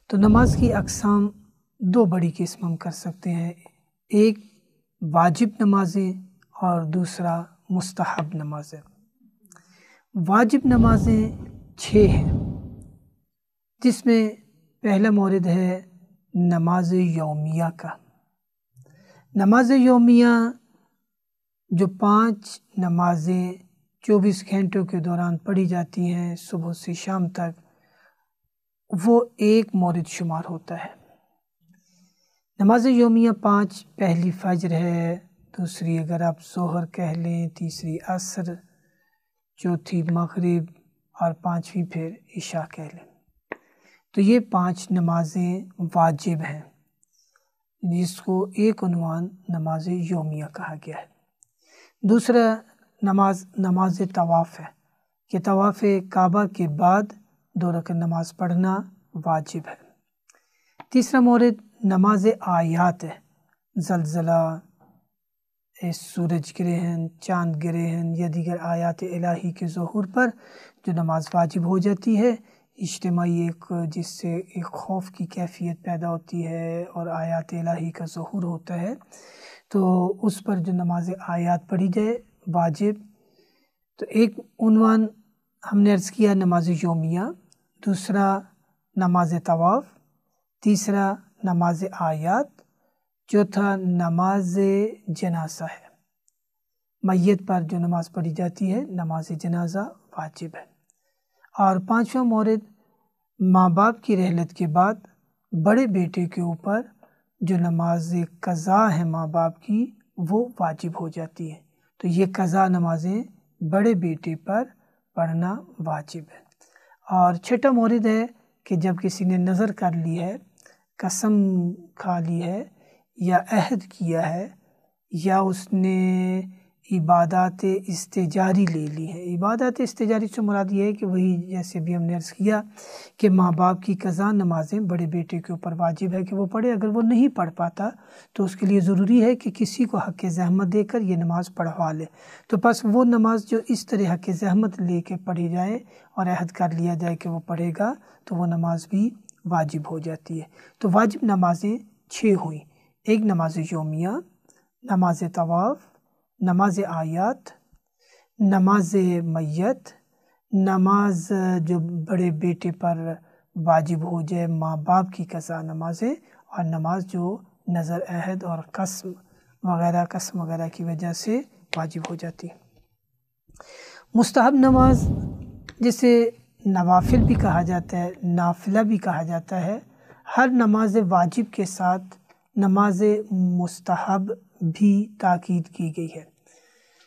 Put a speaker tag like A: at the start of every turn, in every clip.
A: تو نماز کی اقسام دو بڑی قسم ہم کر سکتے ہیں، ایک واجب نمازیں اور دوسرا مستحب نمازیں۔ واجب نمازیں 6 ہیں، جس میں پہلا مورد ہے نماز یومیہ کا۔ نماز یومیہ جو 5 نمازیں 24 گھنٹوں کے دوران پڑھی جاتی ہیں صبح سے شام تک، وہ ایک مورد شمار ہوتا ہے۔ نماز یومیہ 5، پہلی فجر ہے، دوسری اگر آپ ظہر کہہ لیں، تیسری عصر، چوتھی مغرب اور پانچویں پھر عشاء کہہ لیں۔ تو یہ 5 نمازیں واجب ہیں، جس کو ایک عنوان نماز یومیہ کہا گیا ہے۔ دوسرا نماز طواف ہے کہ طواف کعبہ کے بعد 2 رکعت نماز پڑھنا واجب ہے۔ تیسرا مورد نماز آیات ہے، زلزلہ، سورج گرہن، چاند گرہن یا دیگر آیات الہی کے ظہور پر جو نماز واجب ہو جاتی ہے، اجتماعی جس سے ایک خوف کی کیفیت پیدا ہوتی ہے اور آیات الہی کا ظہور ہوتا ہے، تو اس پر جو نماز آیات پڑھی جائے واجب۔ تو ایک عنوان ہم نے عرض کیا نماز یومیہ، دوسرا نماز طواف، تیسرا نماز آیات، چوتھا نماز جنازہ ہے، میت پر جو نماز پڑھی جاتی ہے نماز جنازہ واجب ہے۔ اور 5واں مورد ماں باپ کی رحلت کے بعد بڑے بیٹے کے اوپر جو نماز قضا ہے ماں باپ کی، وہ واجب ہو جاتی ہے۔ تو یہ قضا نمازیں بڑے بیٹے پر پڑھنا واجب ہے۔ اور 6واں مورد ہے کہ جب کسی نے نظر کر لی ہے، قسم کھا لی ہے یا عہد کیا ہے یا اس نے عبادات استجاری لے لی ہے۔ عبادات استجاری سے مراد یہ ہے کہ وہی جیسے بھی ہم نے عرض کیا کہ ماں باپ کی قضا نمازیں بڑے بیٹے کے اوپر واجب ہے کہ وہ پڑھے۔ اگر وہ نہیں پڑھ پاتا تو اس کے لیے ضروری ہے کہ کسی کو حق زحمت دے کر یہ نماز پڑھوا لے۔ تو بس وہ نماز جو اس طرح حق زحمت لے کے پڑھی جائے اور عہد کر لیا جائے کہ وہ پڑھے گا، تو وہ نماز بھی واجب ہو جاتی ہے۔ تو واجب نمازیں 6 ہوئیں، ایک نماز یومیہ، نماز طواف، نماز آیات، نماز میت، نماز جو بڑے بیٹے پر واجب ہو جائے ماں باپ کی قضا نمازیں، اور نماز جو نظر عہد اور قسم وغیرہ کی وجہ سے واجب ہو جاتی ہے۔ مستحب نماز جسے نوافل بھی کہا جاتا ہے، نافلہ بھی کہا جاتا ہے، ہر نماز واجب کے ساتھ نماز مستحب بھی تاکید کی گئی ہے۔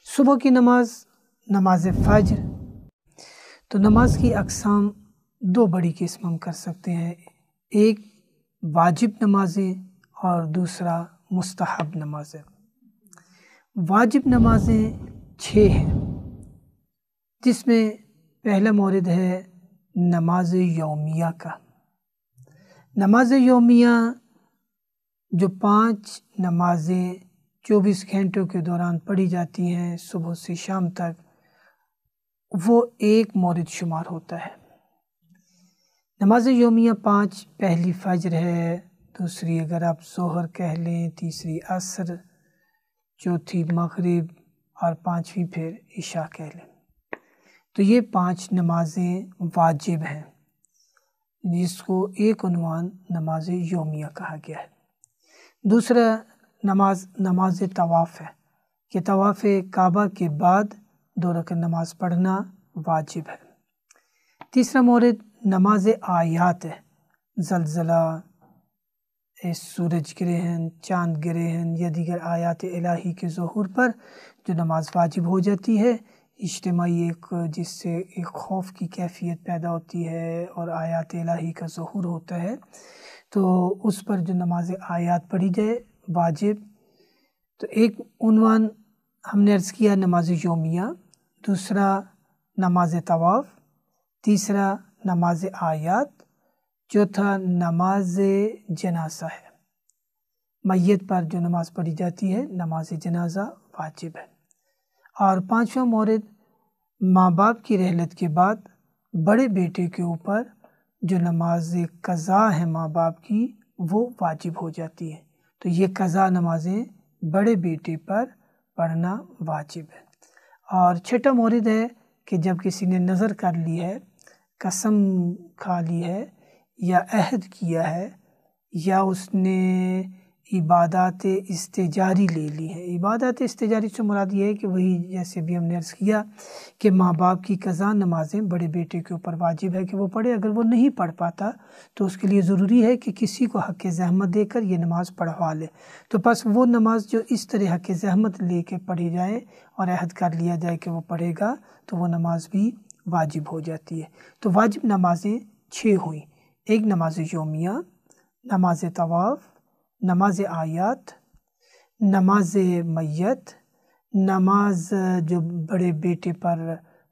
A: صبح کی نماز فجر۔ تو نماز کی اقسام دو بڑی قسم ہم کر سکتے ہیں، ایک واجب نمازیں اور دوسرا مستحب نمازیں۔ واجب نمازیں 6 ہیں، جس میں پہلا مورد ہے نماز یومیہ کا۔ نماز یومیہ جو 5 نمازیں 24 گھنٹوں کے دوران پڑھی جاتی ہیں صبح سے شام تک، وہ ایک مورد شمار ہوتا ہے۔ نماز یومیہ 5، پہلی فجر ہے، دوسری اگر آپ ظہر کہہ لیں، تیسری عصر، چوتھی مغرب اور پانچویں پھر عشاء کہہ لیں۔ تو یہ 5 نمازیں واجب ہیں، جس کو ایک عنوان نماز یومیہ کہا گیا ہے۔ دوسرا نماز طواف ہے کہ طواف کعبہ کے بعد 2 رکعت نماز پڑھنا واجب ہے۔ تیسرا مورد نماز آیات ہے، زلزلہ، سورج گرہن، چاند گرہن یا دیگر آیات الہی کے ظہور پر جو نماز واجب ہو جاتی ہے، اجتماعی جس سے ایک خوف کی کیفیت پیدا ہوتی ہے اور آیات الہی کا ظہور ہوتا ہے، تو اس پر جو نماز آیات پڑھی جائے واجب۔ تو ایک عنوان ہم نے عرض کیا نماز یومیہ، دوسرا نماز طواف، تیسرا نماز آیات، چوتھا نماز جنازہ ہے، میت پر جو نماز پڑھی جاتی ہے نماز جنازہ واجب ہے۔ اور 5واں مورد ماں باپ کی رحلت کے بعد بڑے بیٹے کے اوپر جو نماز قضا ہے ماں باپ کی وہ واجب ہو جاتی ہے۔ تو یہ قضا نمازیں بڑے بیٹے پر پڑھنا واجب ہے۔ اور چھٹا مورد ہے کہ جب کسی نے نظر کر لی ہے، قسم کھا لی ہے یا عہد کیا ہے یا اس نے عبادات استجاری لے لی ہے۔ عبادات استجاری سے مراد یہ ہے کہ وہی جیسے بھی ہم نے عرض کیا کہ ماں باپ کی قضا نمازیں بڑے بیٹے کے اوپر واجب ہے کہ وہ پڑھے۔ اگر وہ نہیں پڑھ پاتا تو اس کے لیے ضروری ہے کہ کسی کو حق زحمت دے کر یہ نماز پڑھوا لے۔ تو بس وہ نماز جو اس طرح حق زحمت لے کے پڑھی جائے اور عہد کر لیا جائے کہ وہ پڑھے گا تو وہ نماز بھی واجب ہو جاتی ہے۔ تو واجب نمازیں 6 ہوئیں۔ ایک نماز یومیہ، نماز طواف، نماز آیات، نماز میت، نماز جو بڑے بیٹے پر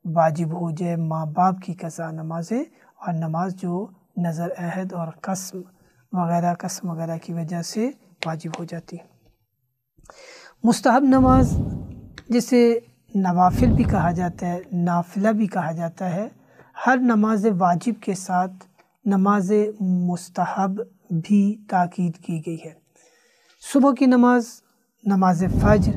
A: واجب ہو جائے ماں باپ کی قضا نمازیں، اور نماز جو نظر عہد اور قسم وغیرہ کی وجہ سے واجب ہو جاتی ہے۔ مستحب نماز جسے نوافل بھی کہا جاتا ہے، نافلہ بھی کہا جاتا ہے، ہر نماز واجب کے ساتھ نماز مستحب بھی تاکید کی گئی ہے۔ صبح کی نماز، نماز فجر،